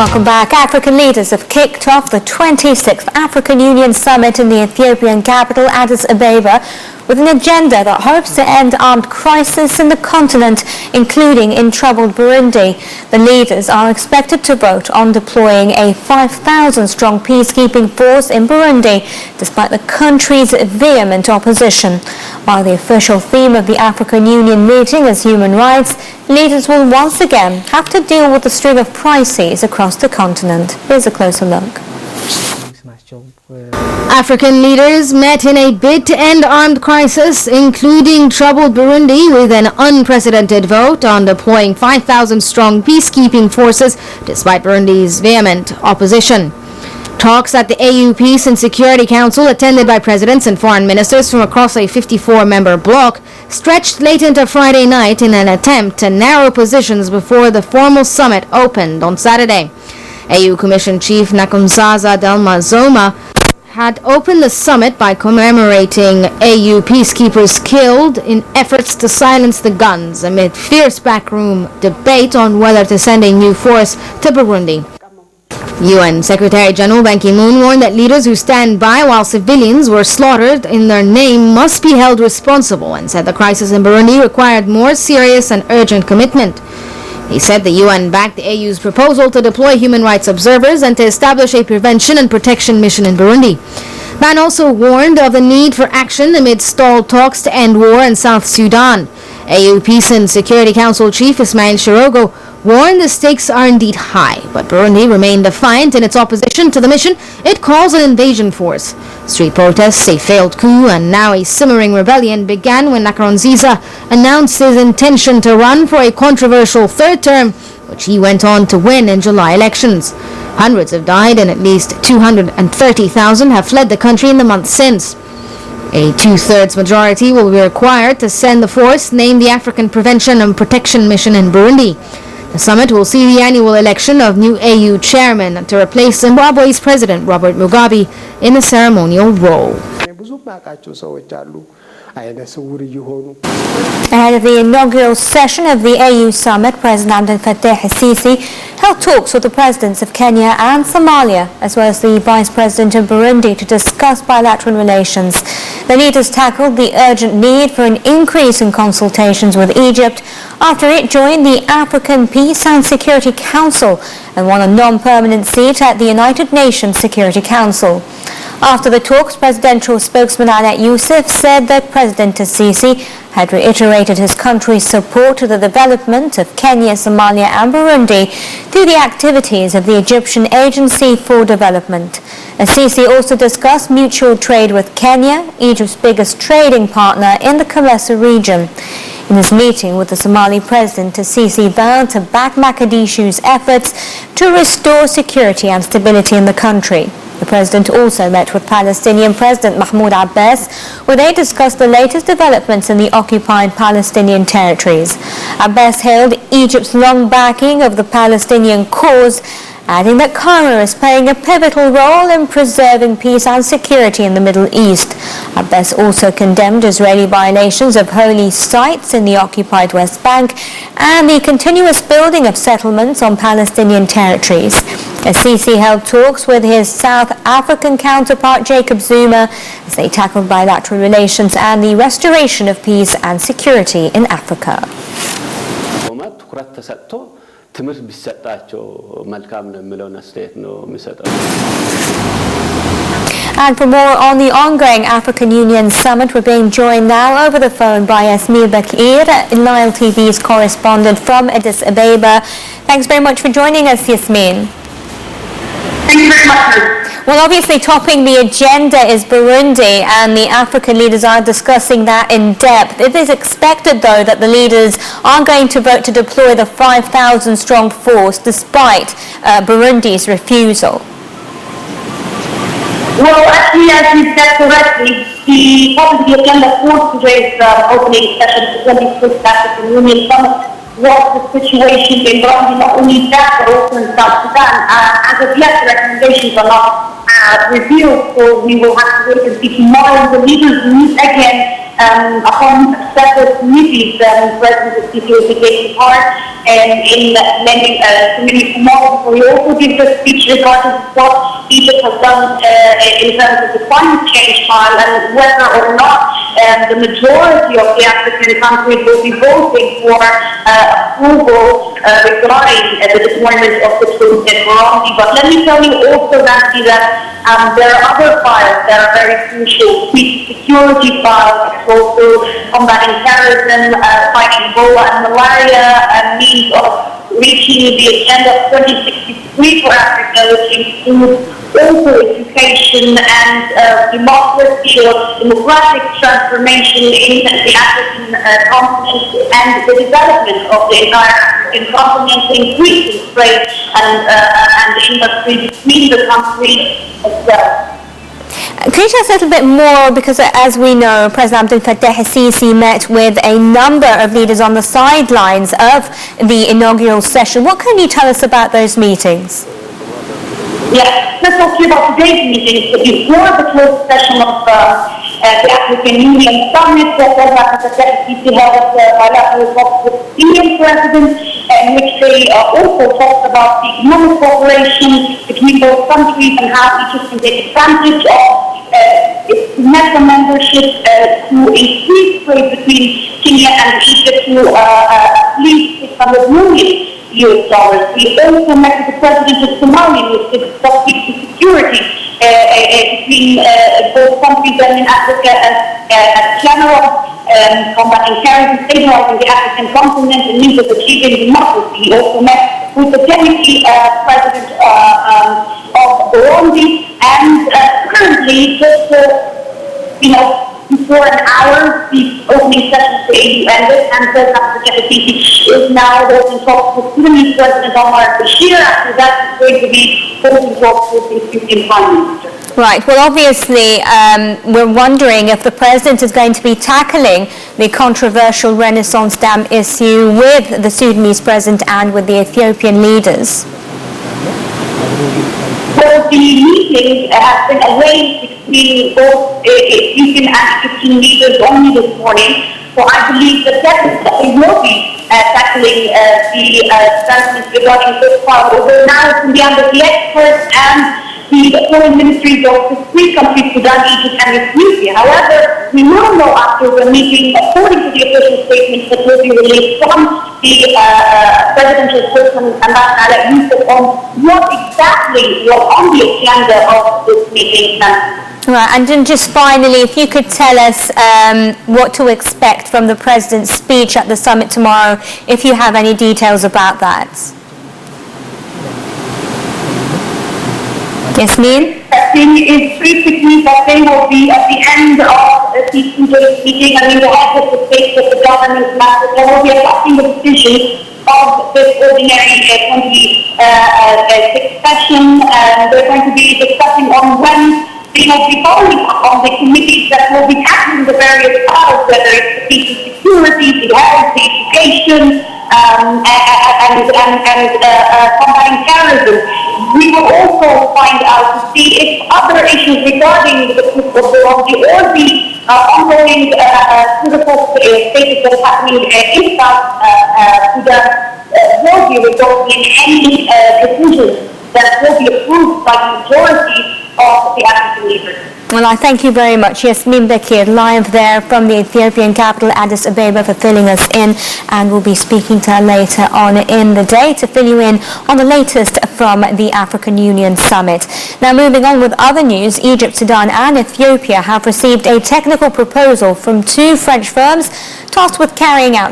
Welcome back. African leaders have kicked off the 26th African Union Summit in the Ethiopian capital, Addis Ababa, with an agenda that hopes to end armed crisis in the continent, including in troubled Burundi. The leaders are expected to vote on deploying a 5,000-strong peacekeeping force in Burundi, despite the country's vehement opposition. While the official theme of the African Union meeting is human rights, leaders will once again have to deal with a string of crises across the continent. Here's a closer look. African leaders met in a bid to end armed crisis, including troubled Burundi, with an unprecedented vote on deploying 5,000-strong peacekeeping forces, despite Burundi's vehement opposition. Talks at the AU Peace and Security Council, attended by presidents and foreign ministers from across a 54-member bloc, stretched late into Friday night in an attempt to narrow positions before the formal summit opened on Saturday. AU Commission Chief Nkurunziza Dlamini-Zuma had opened the summit by commemorating AU peacekeepers killed in efforts to silence the guns amid fierce backroom debate on whether to send a new force to Burundi. UN Secretary General Ban Ki-moon warned that leaders who stand by while civilians were slaughtered in their name must be held responsible, and said the crisis in Burundi required more serious and urgent commitment. He said the UN backed the AU's proposal to deploy human rights observers and to establish a prevention and protection mission in Burundi. Ban also warned of the need for action amid stalled talks to end war in South Sudan. AU Peace and Security Council Chief Ismail Shirogo warned the stakes are indeed high, but Burundi remained defiant in its opposition to the mission it calls an invasion force. Street protests, a failed coup, and now a simmering rebellion began when Nkurunziza announced his intention to run for a controversial third term, which he went on to win in July elections. Hundreds have died and at least 230,000 have fled the country in the months since. A two-thirds majority will be required to send the force named the African Prevention and Protection Mission in Burundi. The summit will see the annual election of new AU chairman to replace Zimbabwe's President Robert Mugabe in the ceremonial role. Ahead of the inaugural session of the AU summit, President Abdel Fattah el-Sisi held talks with the presidents of Kenya and Somalia, as well as the Vice President of Burundi, to discuss bilateral relations. The leaders tackled the urgent need for an increase in consultations with Egypt after it joined the African Peace and Security Council and won a non-permanent seat at the United Nations Security Council. After the talks, presidential spokesman Anet Youssef said that President el-Sisi had reiterated his country's support to the development of Kenya, Somalia and Burundi through the activities of the Egyptian Agency for Development. El-Sisi also discussed mutual trade with Kenya, Egypt's biggest trading partner in the Kamesa region. In his meeting with the Somali president, el-Sisi vowed to back Mogadishu's efforts to restore security and stability in the country. The president also met with Palestinian President Mahmoud Abbas, where they discussed the latest developments in the occupied Palestinian territories. Abbas hailed Egypt's long backing of the Palestinian cause, adding that Cairo is playing a pivotal role in preserving peace and security in the Middle East. Abbas also condemned Israeli violations of holy sites in the occupied West Bank and the continuous building of settlements on Palestinian territories. El-Sisi held talks with his South African counterpart Jacob Zuma as they tackled bilateral relations and the restoration of peace and security in Africa. And for more on the ongoing African Union Summit, we're being joined now over the phone by Yasmin Bakir, Nile TV's correspondent from Addis Ababa. Thanks very much for joining us, Yasmin. Thank you very much. Well, obviously topping the agenda is Burundi, and the African leaders are discussing that in depth. It is expected, though, that the leaders are going to vote to deploy the 5,000-strong force, despite Burundi's refusal. Well, actually, as you said correctly, the top of the agenda for today's opening session of the 26th African Union Summit was the situation in Burundi, not only that, but also in South Sudan. As of yet, the recommendations are not revealed, so we will have to wait and see tomorrow. The leaders meet again upon several committees, President of Sisi will be taking part in many committees tomorrow. So he also gives a speech regarding what Egypt has done in terms of the climate change file and whether or not the majority of the African countries will be voting for approval regarding the deployment of the troops in Burundi. But let me tell you also, Nancy, that there are other files that are very crucial. Peace security files, also combating terrorism, fighting Ebola and malaria, and means of reaching the agenda of 2063 for Africa, which includes also education and democracy or democratic transformation in the African continent and the development of the entire African continent, increasing trade and industry between the countries as well. Can you tell us a little bit more, because as we know, President Abdel Fattah al-Sisi met with a number of leaders on the sidelines of the inaugural session. What can you tell us about those meetings? Yes, let's talk to you about today's meeting. Before the closed session of the African Union Summit, President Abdel Fattah al-Sisi held bilateral talks with the Indian president, in which they also talked about the economic cooperation between both countries and how each can take advantage of its NATO membership to increase trade between Kenya and Egypt to at least $600 million. We also met with the president of Somalia, which is discussed security between both countries and in Africa as general, combating terrorism, stabilizing the African continent in means of achieving democracy. He also met with the deputy president of Burundi, and currently, just before an hour, the opening session for AU ended, and President Abdel Fattah al-Sisi is now holding talks with Sudanese President Omar al-Bashir. After that, he's going to be holding talks with the Ethiopian Prime Minister. Right. Well, obviously, we're wondering if the president is going to be tackling the controversial Renaissance Dam issue with the Sudanese president and with the Ethiopian leaders. So the meeting has been arranged between both Ethiopian and Egyptian leaders only this morning. So I believe that definitely will be tackling the developments regarding this part. Although now it's in the hands of the experts and the foreign ministries of the three countries, Sudan, Egypt, and Ethiopia. However, we will know after the meeting, according to the official statements that will be released from the presidential spokesman, Ambassador Yusuf, on what exactly was on the agenda of this meeting. Right, and then just finally, if you could tell us what to expect from the president's speech at the summit tomorrow, if you have any details about that. Yasmin? I think it's basically that they will be at the end of the two-day meeting. I mean, the head of the state of the government, they will be adopting the decision of this ordinary 26th session. They're going to be discussing on when they will be following up on the committees that will be tackling the various files, whether it's the peace and security, the health, the education, and combating terrorism. We will also find out to see if other issues regarding the truth of Burundi or the ongoing political status that is happening in South Sudan will be resulting in any decisions that will be approved by the majority of the African leaders. Well, I thank you very much, Yasmin Bakir, live there from the Ethiopian capital, Addis Ababa, for filling us in, and we'll be speaking to her later on in the day to fill you in on the latest from the African Union Summit. Now, moving on with other news, Egypt, Sudan and Ethiopia have received a technical proposal from two French firms tasked with carrying out